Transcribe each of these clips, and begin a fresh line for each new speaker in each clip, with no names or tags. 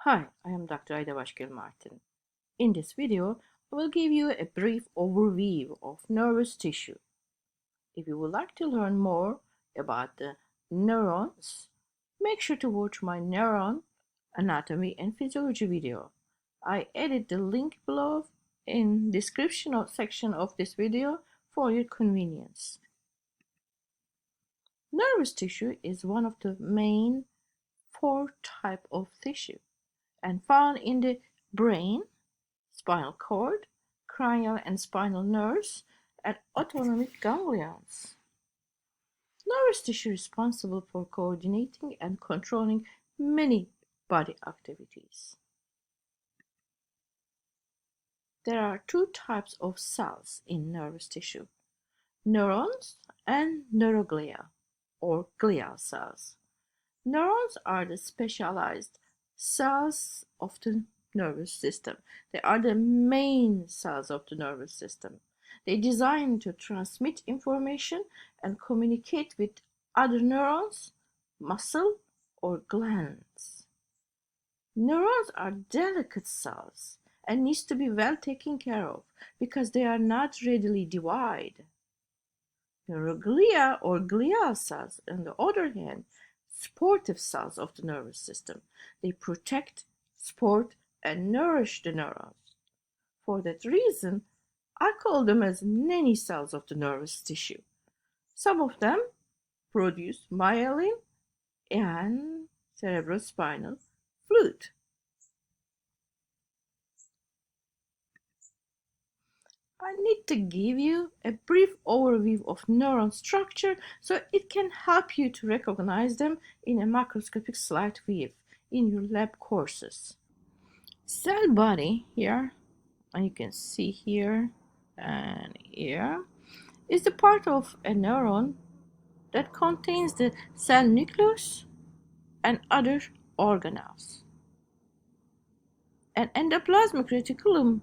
Hi, I am Dr. Aida Martin. In this video, I will give you a brief overview of nervous tissue. If you would like to learn more about the neurons, make sure to watch my neuron anatomy and physiology video. I added the link below in description section of this video for your convenience. Nervous tissue is one of the main 4 types of tissue and found in the brain, spinal cord, cranial and spinal nerves, and autonomic ganglions. Nervous tissue is responsible for coordinating and controlling many body activities. There are 2 types of cells in nervous tissue: neurons and neuroglia, or glial cells. Neurons are the specialized cells of the nervous system. They are the main cells of the nervous system. They are designed to transmit information and communicate with other neurons, muscle, or glands. Neurons are delicate cells and need to be well taken care of because they are not readily divided. Neuroglia or glial cells, on the other hand, supportive cells of the nervous system. They protect, support, and nourish the neurons. For that reason, I call them as nanny cells of the nervous tissue. Some of them produce myelin and cerebrospinal fluid. I need to give you a brief overview of neuron structure so it can help you to recognize them in a macroscopic slide view in your lab courses. Cell body here, and you can see here and here, is the part of a neuron that contains the cell nucleus and other organelles. An endoplasmic reticulum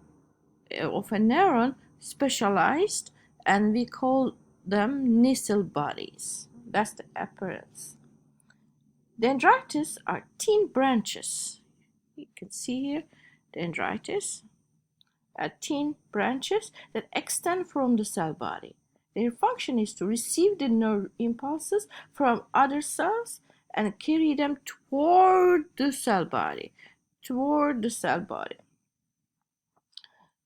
of a neuron specialized, and we call them nissel bodies. That's the appearance. Dendrites are thin branches. You can see here dendrites are thin branches that extend from the cell body. Their function is to receive the nerve impulses from other cells and carry them toward the cell body.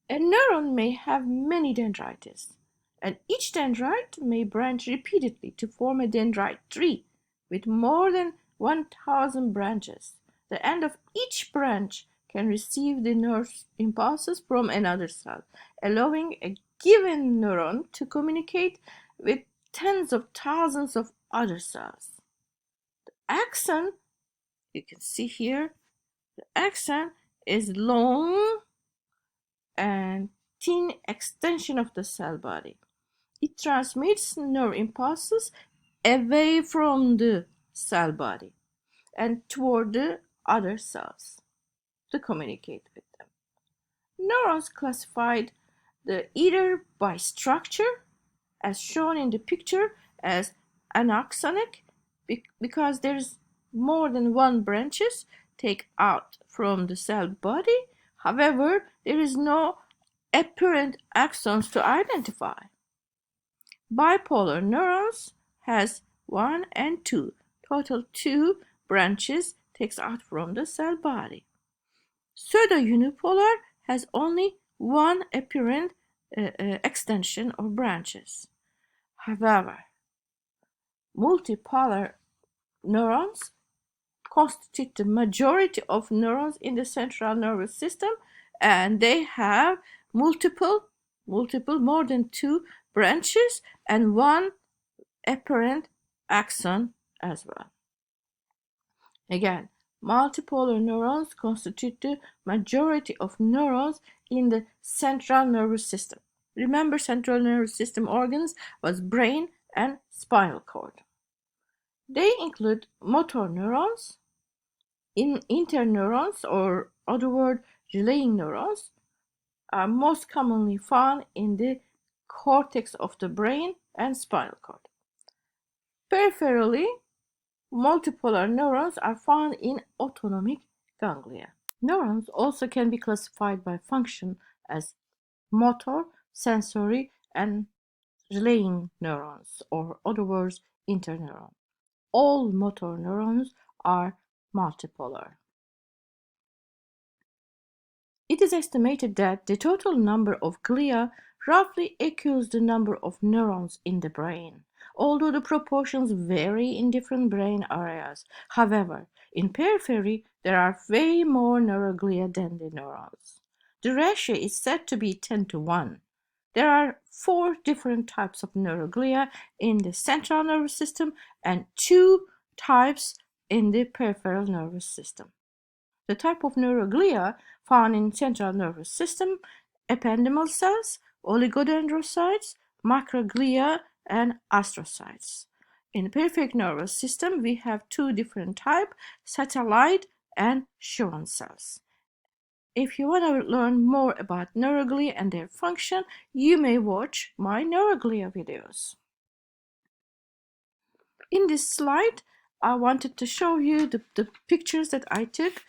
A neuron may have many dendrites, and each dendrite may branch repeatedly to form a dendrite tree with more than 1,000 branches. The end of each branch can receive the nerve impulses from another cell, allowing a given neuron to communicate with tens of thousands of other cells. The axon, you can see here, the axon is long and thin extension of the cell body. It transmits nerve impulses away from the cell body and toward the other cells to communicate with them. Neurons classified either by structure, as shown in the picture, as anaxonic, because there's more than one branches take out from the cell body. However, there is no apparent axons to identify. Bipolar neurons has 1 and 2, total 2 branches takes out from the cell body. Pseudo-unipolar has only 1 apparent extension or branches. However, multipolar neurons constitute the majority of neurons in the central nervous system, and they have multiple, more than 2 branches and 1 apparent axon as well. Again, multipolar neurons constitute the majority of neurons in the central nervous system. Remember, central nervous system organs was brain and spinal cord. They include motor neurons, interneurons, or other word relaying neurons, are most commonly found in the cortex of the brain and spinal cord. Peripherally, multipolar neurons are found in autonomic ganglia. Neurons also can be classified by function as motor, sensory, and relaying neurons, or other words, interneuron. All motor neurons are multipolar. It is estimated that the total number of glia roughly equals the number of neurons in the brain, although the proportions vary in different brain areas. However, in periphery, there are way more neuroglia than the neurons. The ratio is said to be 10 to 1. There are 4 different types of neuroglia in the central nervous system and 2 types in the peripheral nervous system. The type of neuroglia found in central nervous system: ependymal cells, oligodendrocytes, macroglia, and astrocytes. In the peripheral nervous system, we have 2 different types: satellite and Schwann cells. If you want to learn more about neuroglia and their function, you may watch my neuroglia videos. In this slide, I wanted to show you the pictures that I took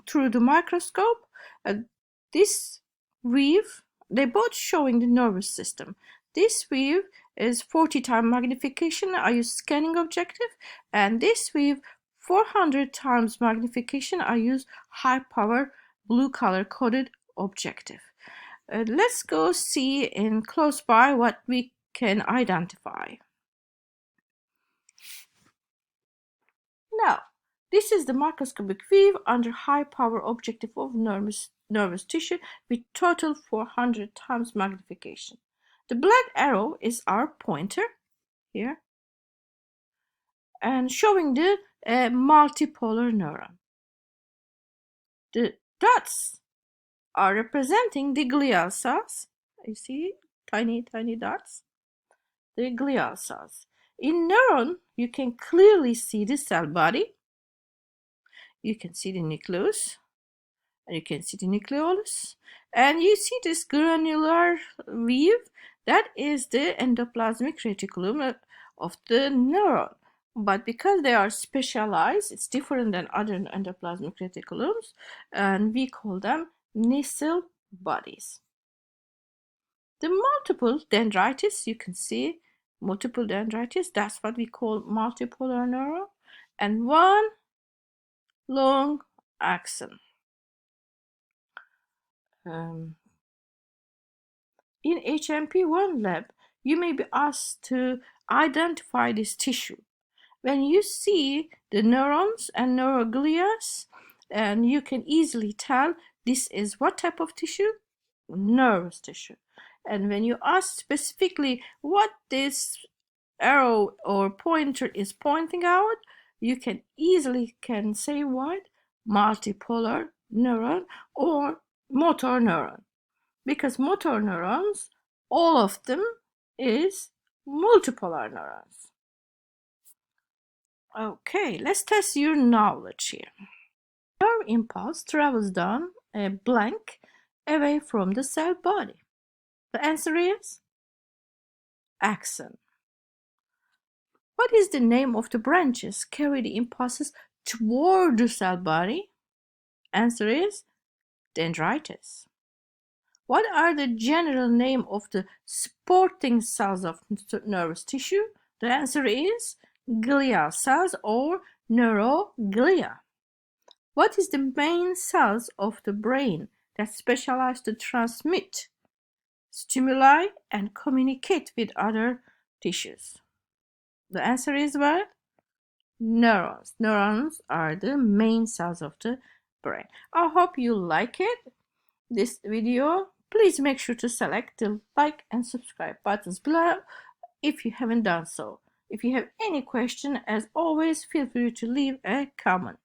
through the microscope. This wave, they're both showing the nervous system. This wave is 40 times magnification. I use scanning objective, and this wave 400 times magnification. I use high power blue color coded objective. Let's go see in close by what we can identify. Now, this is the microscopic view under high power objective of nervous tissue with total 400 times magnification. The black arrow is our pointer here and showing the multipolar neuron. The dots are representing the glial cells. You see tiny dots? The glial cells. In neuron, you can clearly see the cell body. You can see the nucleus, and you can see the nucleolus, and you see this granular weave. That is the endoplasmic reticulum of the neuron. But because they are specialized, it's different than other endoplasmic reticulums, and we call them Nissl bodies. The multiple dendrites, you can see multiple dendrites, that's what we call multipolar neuron, and one long axon. In HMP1 lab, you may be asked to identify this tissue. When you see the neurons and neuroglia, and you can easily tell this is what type of tissue? Nervous tissue. And when you ask specifically what this arrow or pointer is pointing out, you can easily say what? Multipolar neuron or motor neuron. Because motor neurons, all of them is multipolar neurons. Okay, let's test your knowledge here. Nerve impulse travels down a blank away from the cell body. The answer is axon. What is the name of the branches carry the impulses toward the cell body? Answer is dendrites. What are the general name of the supporting cells of nervous tissue? The answer is glial cells or neuroglia. What is the main cells of the brain that specialize to transmit stimuli and communicate with other tissues? The answer is what? Neurons. Neurons are the main cells of the brain. I hope you like it, this video. Please make sure to select the like and subscribe buttons below if you haven't done so. If you have any question, as always, feel free to leave a comment.